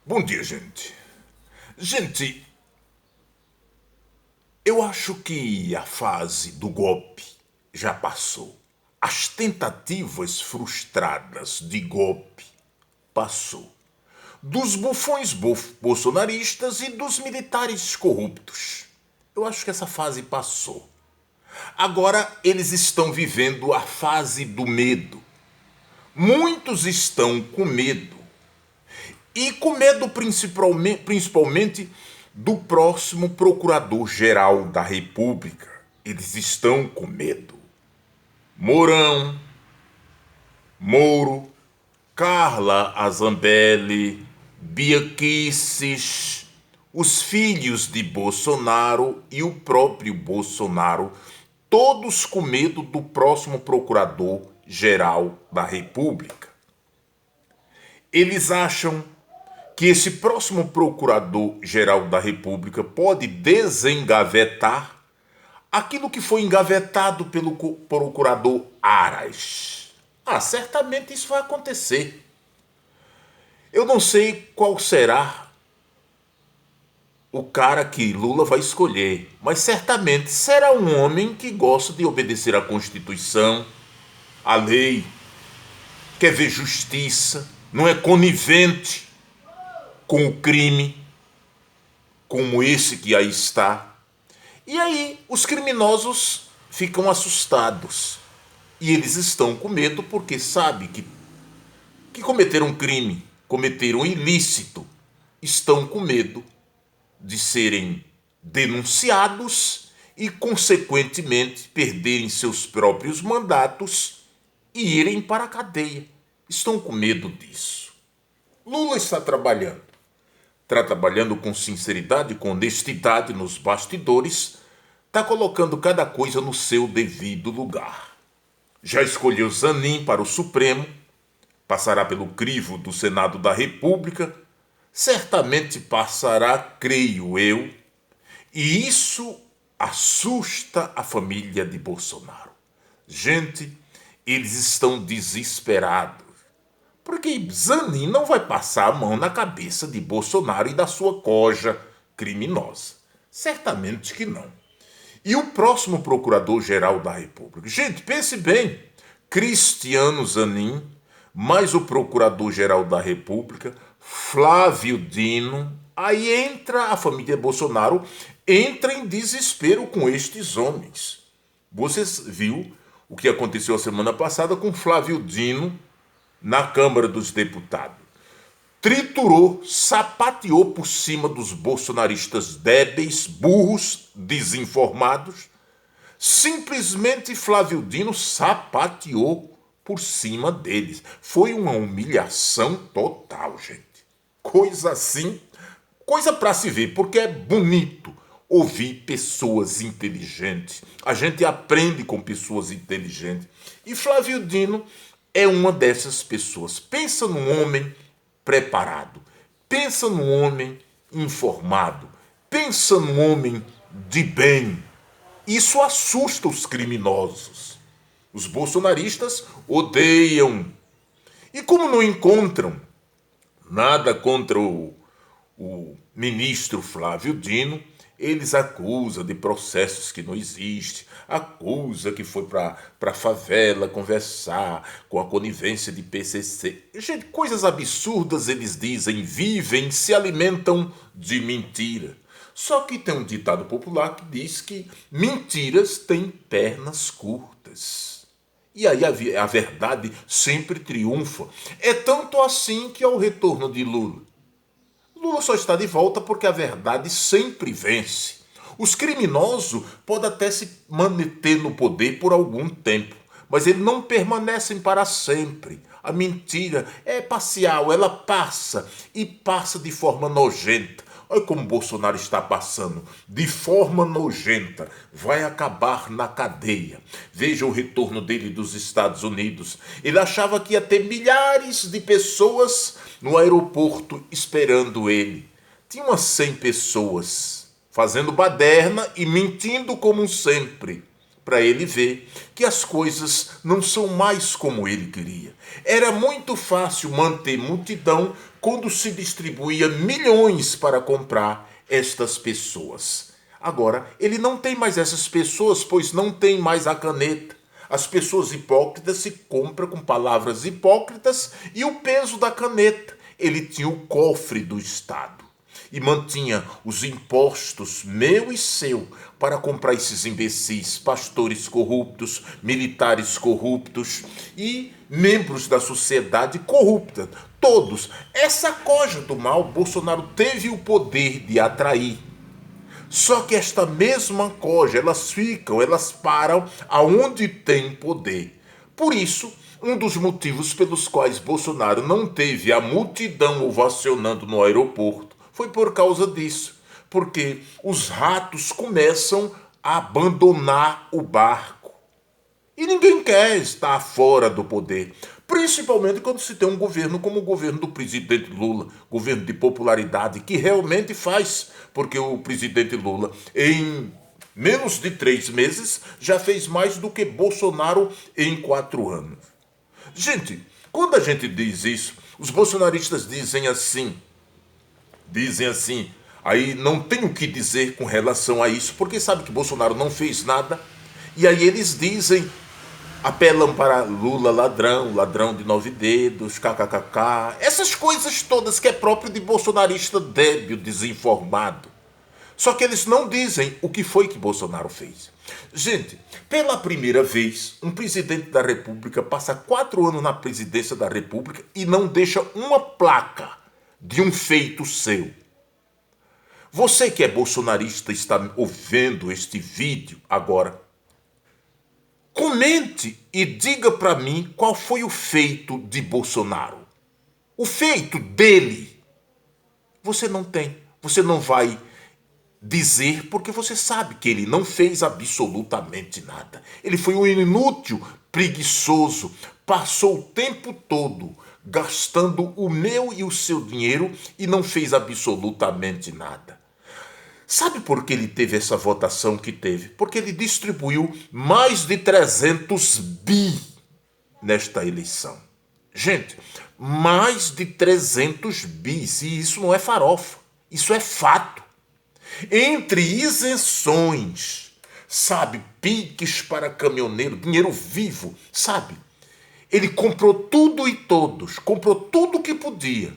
Bom dia, gente. Gente, eu acho que a fase do golpe já passou. As tentativas frustradas de golpe passou. Dos bufões bolsonaristas e dos militares corruptos. Eu acho que essa fase passou. Agora eles estão vivendo a fase do medo. Muitos estão com medo. E com medo principalmente do próximo Procurador-Geral da República. Eles estão com medo. Mourão, Moro, Carla Zambelli, Bia Kicis, os filhos de Bolsonaro e o próprio Bolsonaro, todos com medo do próximo Procurador-Geral da República. Eles acham que esse próximo Procurador-Geral da República pode desengavetar aquilo que foi engavetado pelo Procurador Aras. Certamente isso vai acontecer. Eu não sei qual será o cara que Lula vai escolher, mas certamente será um homem que gosta de obedecer à Constituição, à lei, quer ver justiça, não é conivente com o crime, como esse que aí está. E aí os criminosos ficam assustados. E eles estão com medo porque sabem que cometeram um crime, cometeram um ilícito. Estão com medo de serem denunciados e, consequentemente, perderem seus próprios mandatos e irem para a cadeia. Estão com medo disso. Lula está trabalhando. Está trabalhando com sinceridade, com honestidade nos bastidores, está colocando cada coisa no seu devido lugar. Já escolheu Zanin para o Supremo, passará pelo crivo do Senado da República, certamente passará, creio eu, e isso assusta a família de Bolsonaro. Gente, eles estão desesperados. Porque Zanin não vai passar a mão na cabeça de Bolsonaro e da sua coja criminosa. Certamente que não. E o próximo Procurador-Geral da República? Gente, pense bem. Cristiano Zanin, mais o Procurador-Geral da República, Flávio Dino. Aí entra a família Bolsonaro, entra em desespero com estes homens. Vocês viram o que aconteceu a semana passada com Flávio Dino, na Câmara dos Deputados. Triturou, sapateou por cima dos bolsonaristas débeis, burros, desinformados. Simplesmente Flávio Dino sapateou por cima deles. Foi uma humilhação total, gente. Coisa assim, coisa para se ver, porque é bonito ouvir pessoas inteligentes. A gente aprende com pessoas inteligentes. E Flávio Dino é uma dessas pessoas. Pensa num homem preparado. Pensa num homem informado. Pensa num homem de bem. Isso assusta os criminosos. Os bolsonaristas odeiam. E como não encontram nada contra o ministro Flávio Dino, eles acusam de processos que não existem, acusam que foi para a favela conversar com a conivência de PCC. Gente, coisas absurdas eles dizem, vivem, se alimentam de mentira. Só que tem um ditado popular que diz que mentiras têm pernas curtas. E aí a verdade sempre triunfa. É tanto assim que ao retorno de Lula só está de volta porque a verdade sempre vence. Os criminosos podem até se manter no poder por algum tempo, mas eles não permanecem para sempre. A mentira é parcial, ela passa e passa de forma nojenta. Olha como Bolsonaro está passando, de forma nojenta, vai acabar na cadeia. Veja o retorno dele dos Estados Unidos. Ele achava que ia ter milhares de pessoas no aeroporto esperando ele. Tinha umas 100 pessoas fazendo baderna e mentindo como sempre, para ele ver que as coisas não são mais como ele queria. Era muito fácil manter multidão quando se distribuía milhões para comprar estas pessoas. Agora, ele não tem mais essas pessoas, pois não tem mais a caneta. As pessoas hipócritas se compram com palavras hipócritas e o peso da caneta. Ele tinha o cofre do Estado e mantinha os impostos meu e seu para comprar esses imbecis, pastores corruptos, militares corruptos e membros da sociedade corrupta. Todos. Essa coja do mal, Bolsonaro teve o poder de atrair. Só que esta mesma coja, elas param aonde tem poder. Por isso, um dos motivos pelos quais Bolsonaro não teve a multidão ovacionando no aeroporto foi por causa disso. Porque os ratos começam a abandonar o barco. E ninguém quer estar fora do poder. Principalmente quando se tem um governo como o governo do presidente Lula, governo de popularidade, que realmente faz, porque o presidente Lula, em menos de 3 meses, já fez mais do que Bolsonaro em 4 anos. Gente, quando a gente diz isso, os bolsonaristas dizem assim, aí não tem o que dizer com relação a isso, porque sabe que Bolsonaro não fez nada, e aí eles dizem, apelam para Lula ladrão, ladrão de 9 dedos, kkkk, essas coisas todas que é próprio de bolsonarista débil, desinformado. Só que eles não dizem o que foi que Bolsonaro fez. Gente, pela primeira vez, um presidente da República passa 4 anos na presidência da República e não deixa uma placa de um feito seu. Você que é bolsonarista está ouvindo este vídeo agora, comente e diga para mim qual foi o feito de Bolsonaro. O feito dele. Você não tem. Você não vai dizer porque você sabe que ele não fez absolutamente nada. Ele foi um inútil, preguiçoso. Passou o tempo todo gastando o meu e o seu dinheiro e não fez absolutamente nada. Sabe por que ele teve essa votação que teve? Porque ele distribuiu mais de 300 bi nesta eleição. Gente, mais de 300 bi, e isso não é farofa, isso é fato. Entre isenções, sabe, piques para caminhoneiro, dinheiro vivo, sabe? Ele comprou tudo e todos, comprou tudo que podia.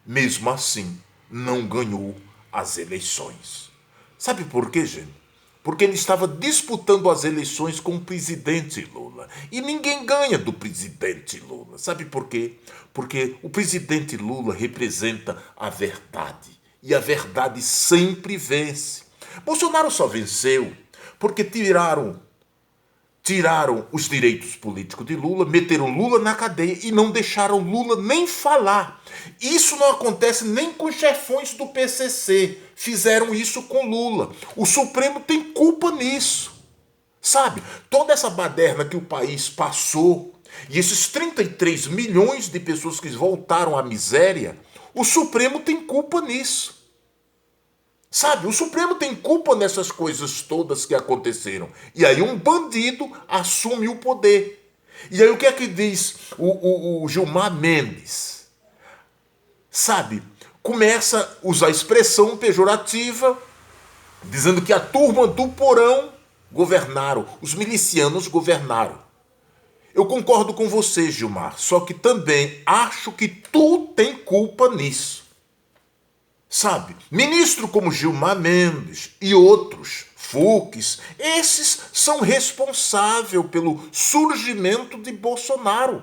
Mesmo assim, não ganhou as eleições. Sabe por quê, gente? Porque ele estava disputando as eleições com o presidente Lula. E ninguém ganha do presidente Lula. Sabe por quê? Porque o presidente Lula representa a verdade. E a verdade sempre vence. Bolsonaro só venceu porque tiraram os direitos políticos de Lula, meteram Lula na cadeia e não deixaram Lula nem falar. Isso não acontece nem com os chefões do PCC. Fizeram isso com Lula. O Supremo tem culpa nisso. Sabe, toda essa baderna que o país passou e esses 33 milhões de pessoas que voltaram à miséria, o Supremo tem culpa nisso. Sabe, o Supremo tem culpa nessas coisas todas que aconteceram. E aí um bandido assume o poder. E aí o que é que diz o Gilmar Mendes? Sabe, começa a usar a expressão pejorativa, dizendo que a turma do porão governaram, os milicianos governaram. Eu concordo com você, Gilmar, só que também acho que tu tem culpa nisso. Sabe, ministro como Gilmar Mendes e outros, Fux, esses são responsáveis pelo surgimento de Bolsonaro.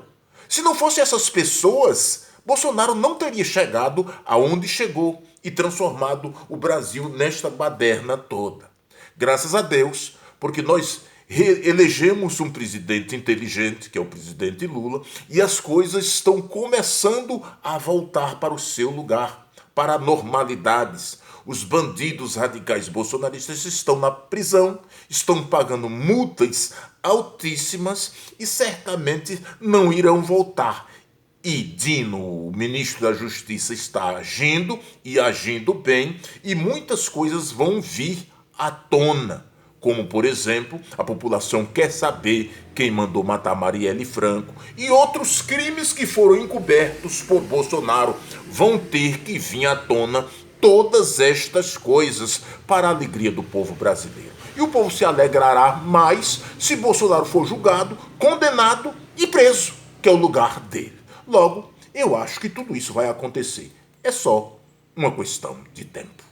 Se não fossem essas pessoas, Bolsonaro não teria chegado aonde chegou e transformado o Brasil nesta baderna toda. Graças a Deus, porque nós elegemos um presidente inteligente, que é o presidente Lula, e as coisas estão começando a voltar para o seu lugar. Para normalidades. Os bandidos radicais bolsonaristas estão na prisão, estão pagando multas altíssimas e certamente não irão voltar. E Dino, o ministro da Justiça, está agindo e agindo bem, e muitas coisas vão vir à tona, como, por exemplo, a população quer saber quem mandou matar Marielle Franco e outros crimes que foram encobertos por Bolsonaro. Vão ter que vir à tona todas estas coisas para a alegria do povo brasileiro. E o povo se alegrará mais se Bolsonaro for julgado, condenado e preso, que é o lugar dele. Logo, eu acho que tudo isso vai acontecer. É só uma questão de tempo.